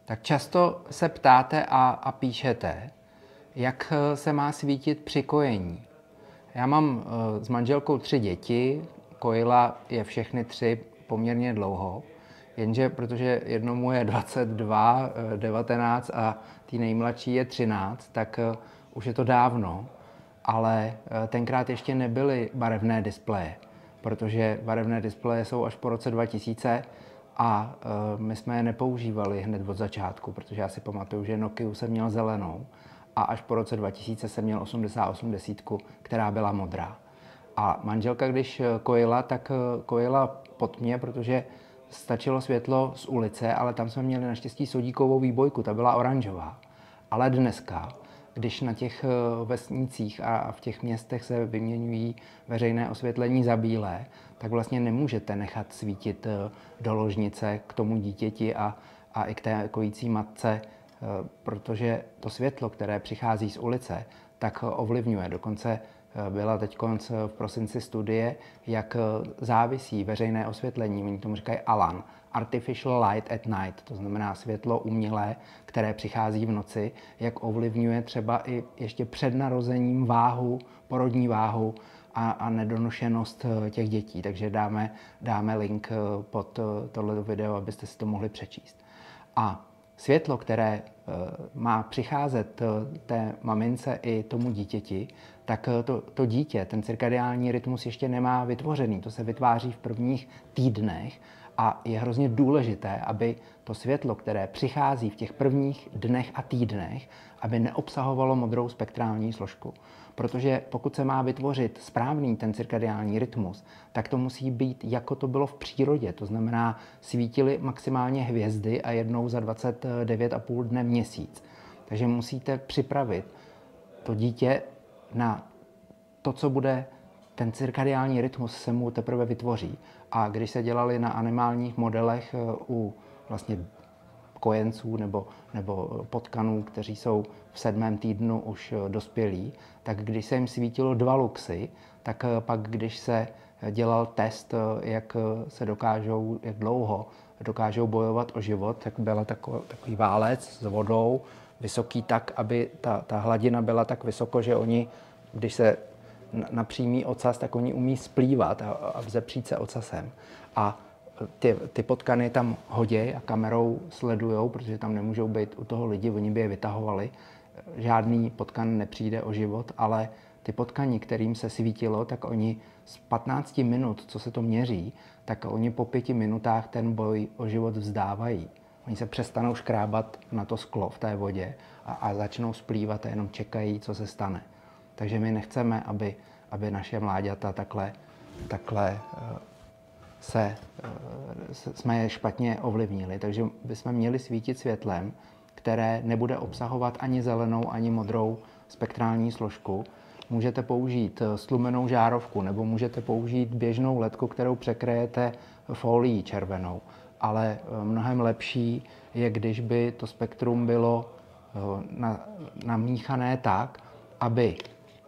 Tak často se ptáte a píšete, jak se má svítit při kojení. Já mám s manželkou 3 děti, kojila je všechny 3 poměrně dlouho, jenže protože jednomu je 22, 19 a té nejmladší je 13, tak už je to dávno, ale tenkrát ještě nebyly barevné displeje, protože barevné displeje jsou až po roce 2000 a my jsme je nepoužívali hned od začátku, protože já si pamatuju, že Nokiu jsem měl zelenou a až po roce 2000 jsem měl 8080, která byla modrá. A manželka, když kojila, tak kojila pod mě, protože stačilo světlo z ulice, ale tam jsme měli naštěstí sodíkovou výbojku, ta byla oranžová. Ale dneska, když na těch vesnicích a v těch městech se vyměňují veřejné osvětlení za bílé, tak vlastně nemůžete nechat svítit do ložnice k tomu dítěti a i k té kojící matce, protože to světlo, které přichází z ulice, tak ovlivňuje. Dokonce byla teď v prosinci studie, jak závisí veřejné osvětlení, oni tomu říkají ALAN, Artificial Light at Night, to znamená světlo umělé, které přichází v noci, jak ovlivňuje třeba i ještě před narozením váhu, porodní váhu a nedonošenost těch dětí. Takže dáme link pod tohleto video, abyste si to mohli přečíst. A světlo, které má přicházet té mamince i tomu dítěti, tak to dítě, ten cirkadiální rytmus ještě nemá vytvořený. To se vytváří v prvních týdnech a je hrozně důležité, aby to světlo, které přichází v těch prvních dnech a týdnech, aby neobsahovalo modrou spektrální složku. Protože pokud se má vytvořit správný ten cirkadiální rytmus, tak to musí být, jako to bylo v přírodě. To znamená, svítily maximálně hvězdy a jednou za 29,5 dne měsíc. Takže musíte připravit to dítě na to, co bude, ten cirkadiální rytmus se mu teprve vytvoří. A když se dělali na animálních modelech u vlastně kojenců nebo potkanů, kteří jsou v 7. týdnu už dospělí, tak když se jim svítilo 2 luxy, tak pak, když se dělal test, jak dlouho dokážou bojovat o život, tak byl takový válec s vodou, vysoký tak, aby ta hladina byla tak vysoko, že oni, když se napřímí ocas, tak oni umí splývat a vzepřít se ocasem. A ty potkany tam hoděj a kamerou sledujou, protože tam nemůžou být u toho lidi, oni by je vytahovali. Žádný potkan nepřijde o život, ale ty potkani, kterým se svítilo, tak oni z 15 minut, co se to měří, tak oni po 5 minutách ten boj o život vzdávají. Oni se přestanou škrábat na to sklo v té vodě a začnou splývat a jenom čekají, co se stane. Takže my nechceme, aby naše mláďata takhle jsme je špatně ovlivnili. Takže bychom měli svítit světlem, které nebude obsahovat ani zelenou, ani modrou spektrální složku. Můžete použít stlumenou žárovku nebo můžete použít běžnou ledku, kterou překryjete folií červenou. Ale mnohem lepší je, když by to spektrum bylo namíchané tak, aby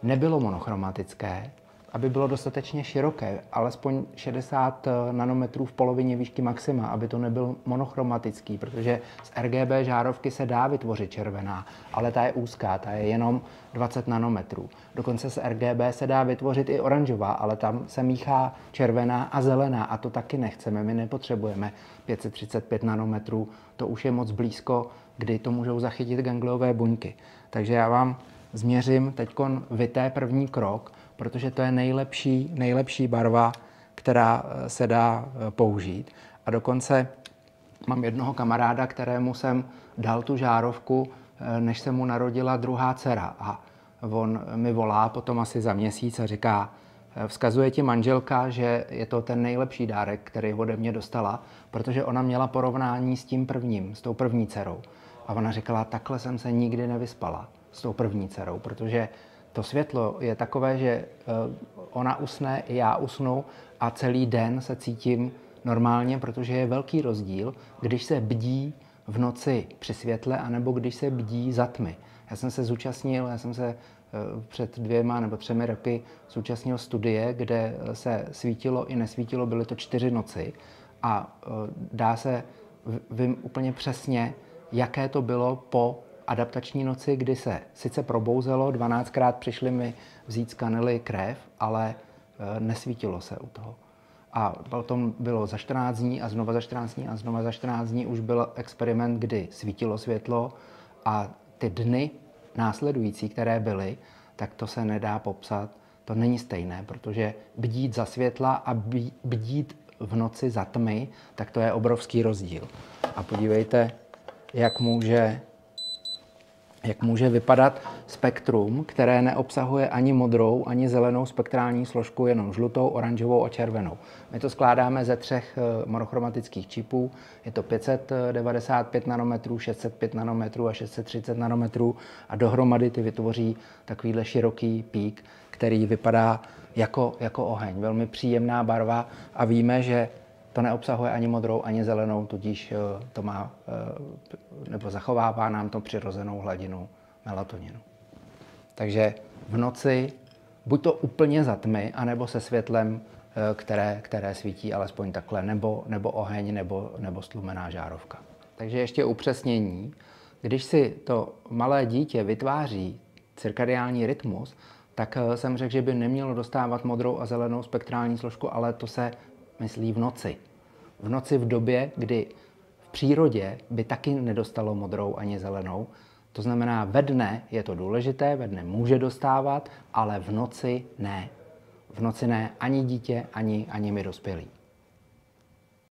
nebylo monochromatické, aby bylo dostatečně široké, alespoň 60 nanometrů v polovině výšky maxima, aby to nebyl monochromatický, protože z RGB žárovky se dá vytvořit červená, ale ta je úzká, ta je jenom 20 nanometrů. Dokonce z RGB se dá vytvořit i oranžová, ale tam se míchá červená a zelená a to taky nechceme. My nepotřebujeme 535 nanometrů, to už je moc blízko, kdy to můžou zachytit gangliové buňky. Takže já vám změřím teďkon vité první krok, protože to je nejlepší barva, která se dá použít. A dokonce mám jednoho kamaráda, kterému jsem dal tu žárovku, než se mu narodila druhá dcera. A on mi volá potom asi za měsíc a říká, vzkazuje ti manželka, že je to ten nejlepší dárek, který ode mě dostala, protože ona měla porovnání s tím prvním, s tou první dcerou. A ona říkala, takhle jsem se nikdy nevyspala s tou první dcerou, protože to světlo je takové, že ona usne, i já usnu a celý den se cítím normálně, protože je velký rozdíl, když se bdí v noci při světle, anebo když se bdí za tmy. Já jsem se před 2 nebo 3 roky zúčastnil studie, kde se svítilo i nesvítilo, byly to 4 noci a vím úplně přesně, jaké to bylo po adaptační noci, kdy se sice probouzelo, 12krát přišli mi vzít z kanily krev, ale nesvítilo se u toho. A potom bylo za 14 dní a znova za 14 dní a znova za 14 dní už byl experiment, kdy svítilo světlo a ty dny následující, které byly, tak to se nedá popsat. To není stejné, protože bdít za světla a bdít v noci za tmy, tak to je obrovský rozdíl. A podívejte, jak může vypadat spektrum, které neobsahuje ani modrou, ani zelenou spektrální složku, jenom žlutou, oranžovou a červenou. My to skládáme ze 3 monochromatických čipů. Je to 595 nanometrů, 605 nanometrů a 630 nanometrů a dohromady ty vytvoří takovýhle široký pík, který vypadá jako oheň. Velmi příjemná barva a víme, že to neobsahuje ani modrou, ani zelenou, tudíž to má, nebo zachovává nám to přirozenou hladinu melatoninu. Takže v noci buď to úplně za tmy, anebo se světlem, které svítí alespoň takhle, nebo oheň, nebo stlumená žárovka. Takže ještě upřesnění. Když si to malé dítě vytváří cirkadiální rytmus, tak jsem řekl, že by nemělo dostávat modrou a zelenou spektrální složku, ale to se myslí v noci. V noci v době, kdy v přírodě by taky nedostalo modrou ani zelenou. To znamená, ve dne je to důležité, ve dne může dostávat, ale v noci ne. V noci ne ani dítě, ani my dospělí.